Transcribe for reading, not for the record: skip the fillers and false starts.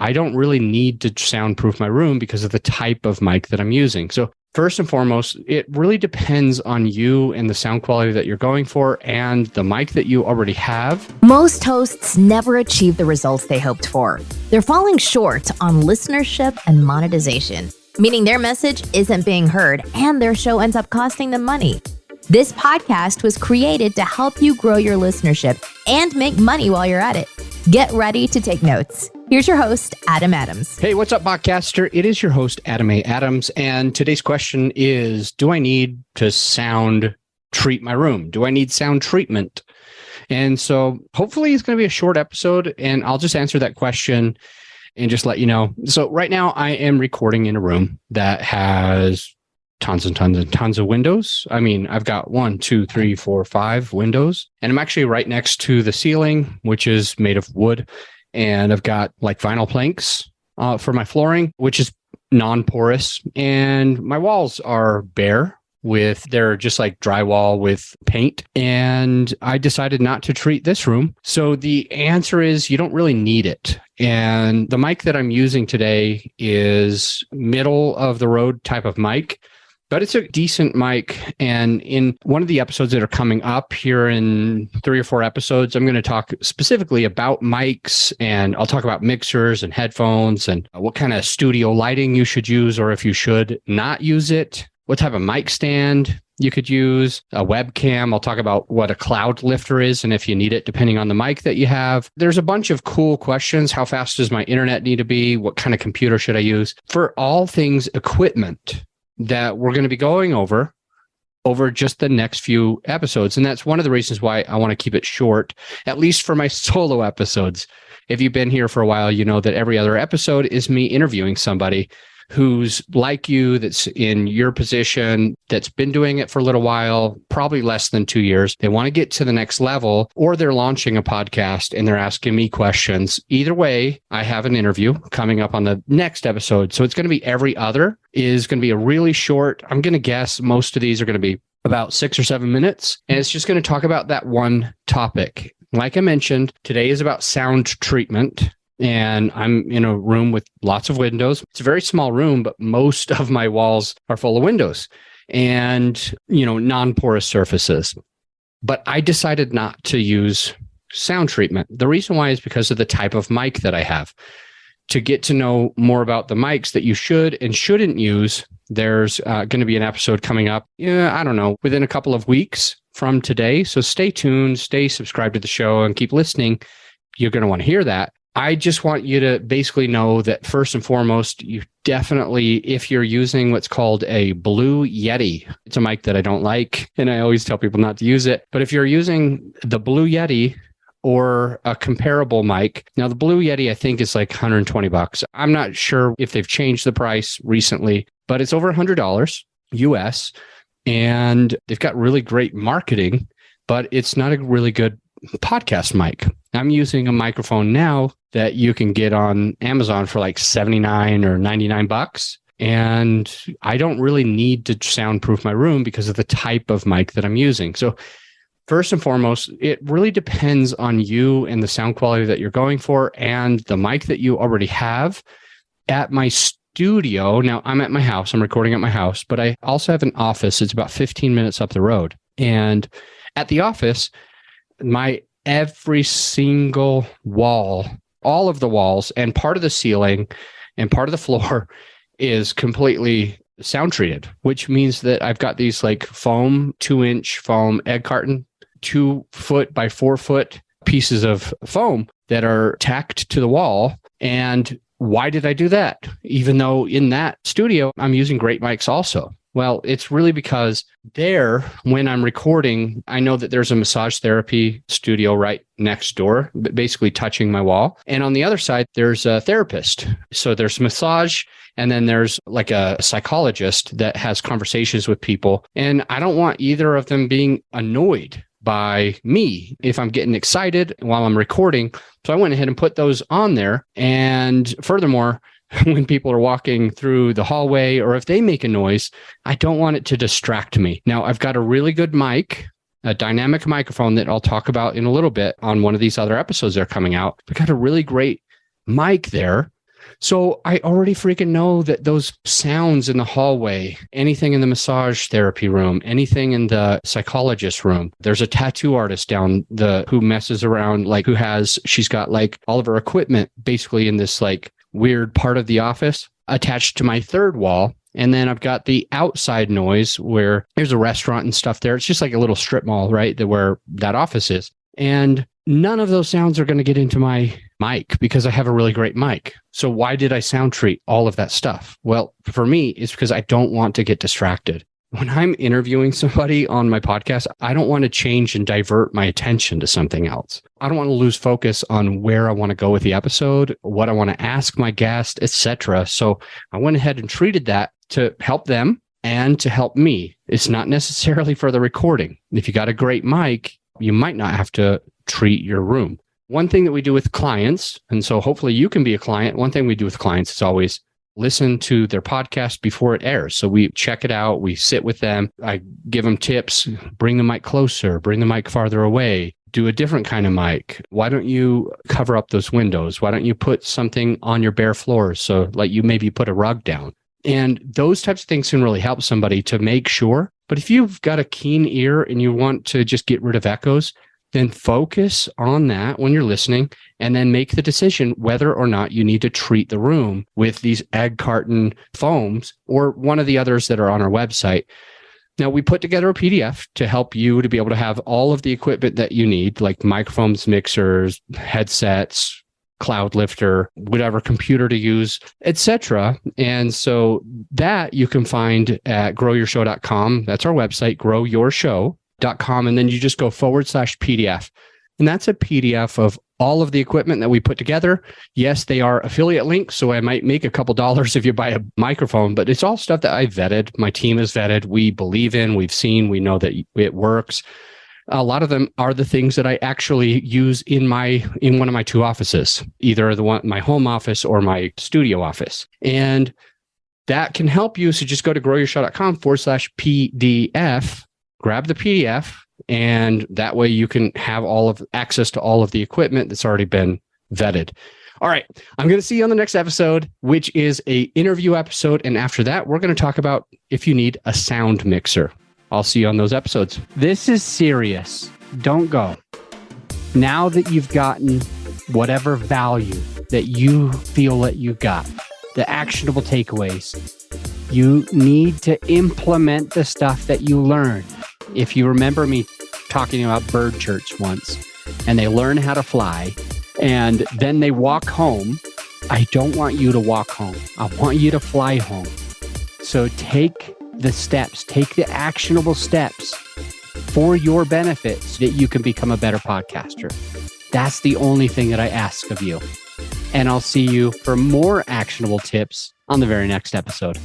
I don't really need to soundproof my room because of the type of mic that I'm using. So first and foremost, it really depends on you and the sound quality that you're going for and the mic that you already have. Most hosts never achieve the results they hoped for. They're falling short on listenership and monetization, meaning their message isn't being heard and their show ends up costing them money. This podcast was created to help you grow your listenership and make money while you're at it. Get ready to take notes. Here's your host, Adam Adams. Hey, what's up, podcaster? It is your host, Adam A. Adams, and today's question is, do I need to sound treat my room? Do I need sound treatment? And so hopefully it's going to be a short episode, and I'll just answer that question and just let you know. So right now I am recording in a room that has tons and tons and tons of windows. I mean, I've got 1, 2, 3, 4, 5 windows, and I'm actually right next to the ceiling, which is made of wood. And I've got like vinyl planks for my flooring, which is non-porous. And my walls are bare they're just like drywall with paint. And I decided not to treat this room. So the answer is you don't really need it. And the mic that I'm using today is middle of the road type of mic. But it's a decent mic. And in one of the episodes that are coming up here in 3 or 4 episodes, I'm going to talk specifically about mics, and I'll talk about mixers and headphones and what kind of studio lighting you should use, or if you should not use it, what type of mic stand you could use, a webcam. I'll talk about what a cloud lifter is and if you need it, depending on the mic that you have. There's a bunch of cool questions. How fast does my internet need to be? What kind of computer should I use? For all things equipment that we're going to be going over just the next few episodes. And that's one of the reasons why I want to keep it short, at least for my solo episodes. If you've been here for a while, you know that every other episode is me interviewing somebody who's like you, that's in your position, that's been doing it for a little while, probably less than 2 years. They want to get to the next level, or they're launching a podcast and they're asking me questions. Either way, I have an interview coming up on the next episode. So it's going to be every other, is going to be a really short, I'm going to guess most of these are going to be about 6 or 7 minutes. And it's just going to talk about that one topic. Like I mentioned, today is about sound treatment. And I'm in a room with lots of windows. It's a very small room, but most of my walls are full of windows and, non-porous surfaces. But I decided not to use sound treatment. The reason why is because of the type of mic that I have. To get to know more about the mics that you should and shouldn't use, there's going to be an episode coming up, I don't know, within a couple of weeks from today. So stay tuned, stay subscribed to the show, and keep listening. You're going to want to hear that. I just want you to basically know that first and foremost, you definitely, if you're using what's called a Blue Yeti, it's a mic that I don't like, and I always tell people not to use it. But if you're using the Blue Yeti or a comparable mic, now the Blue Yeti, I think, is like $120. I'm not sure if they've changed the price recently, but it's over $100 US, and they've got really great marketing, but it's not a really good podcast mic. I'm using a microphone now that you can get on Amazon for like $79 or $99. And I don't really need to soundproof my room because of the type of mic that I'm using. So first and foremost, it really depends on you and the sound quality that you're going for and the mic that you already have. At my studio, now I'm at my house, I'm recording at my house, but I also have an office. It's about 15 minutes up the road. And at the office, every single wall, all of the walls and part of the ceiling and part of the floor is completely sound treated, which means that I've got these like foam, 2-inch foam egg carton, 2 foot by 4 foot pieces of foam that are tacked to the wall. And why did I do that? Even though in that studio, I'm using great mics also. Well, it's really because when I'm recording, I know that there's a massage therapy studio right next door, basically touching my wall. And on the other side, there's a therapist. So there's massage, and then there's like a psychologist that has conversations with people. And I don't want either of them being annoyed by me if I'm getting excited while I'm recording. So I went ahead and put those on there. And furthermore, when people are walking through the hallway or if they make a noise, I don't want it to distract me. Now, I've got a really good mic, a dynamic microphone that I'll talk about in a little bit on one of these other episodes that are coming out. I've got a really great mic there, So I already freaking know that those sounds in the hallway, anything in the massage therapy room, anything in the psychologist room, there's a tattoo artist down who messes around, like she's got like all of her equipment basically in this like weird part of the office attached to my third wall. And then I've got the outside noise where there's a restaurant and stuff there. It's just like a little strip mall, right? Where that office is. And none of those sounds are going to get into my mic because I have a really great mic. So why did I sound treat all of that stuff? Well, for me, it's because I don't want to get distracted. When I'm interviewing somebody on my podcast, I don't want to change and divert my attention to something else. I don't want to lose focus on where I want to go with the episode, what I want to ask my guest, etc. So I went ahead and treated that to help them and to help me. It's not necessarily for the recording. If you got a great mic, you might not have to treat your room. One thing that we do with clients, and so hopefully you can be a client, one thing we do with clients is always listen to their podcast before it airs. So we check it out, we sit with them, I give them tips, bring the mic closer, bring the mic farther away, do a different kind of mic. Why don't you cover up those windows? Why don't you put something on your bare floors? So like you maybe put a rug down. And those types of things can really help somebody to make sure. But if you've got a keen ear and you want to just get rid of echoes, then focus on that when you're listening and then make the decision whether or not you need to treat the room with these egg carton foams or one of the others that are on our website. Now, we put together a PDF to help you to be able to have all of the equipment that you need, like microphones, mixers, headsets, cloud lifter, whatever computer to use, etc. And so that you can find at growyourshow.com. That's our website, growyourshow.com. And then you just go /PDF. And that's a PDF of all of the equipment that we put together. Yes, they are affiliate links, so I might make a couple dollars if you buy a microphone, but it's all stuff that I vetted. My team has vetted. We believe in, we've seen, we know that it works. A lot of them are the things that I actually use in one of my two offices, either my home office or my studio office. And that can help you. So just go to growyourshow.com /PDF, grab the PDF, and that way you can have access to all of the equipment that's already been vetted. All right. I'm going to see you on the next episode, which is an interview episode. And after that, we're going to talk about if you need a sound mixer. I'll see you on those episodes. This is serious. Don't go. Now that you've gotten whatever value that you feel that you got, the actionable takeaways, you need to implement the stuff that you learned. If you remember me talking about bird church once, and they learn how to fly, and then they walk home, I don't want you to walk home. I want you to fly home. So take the steps, take the actionable steps for your benefits that you can become a better podcaster. That's the only thing that I ask of you. And I'll see you for more actionable tips on the very next episode.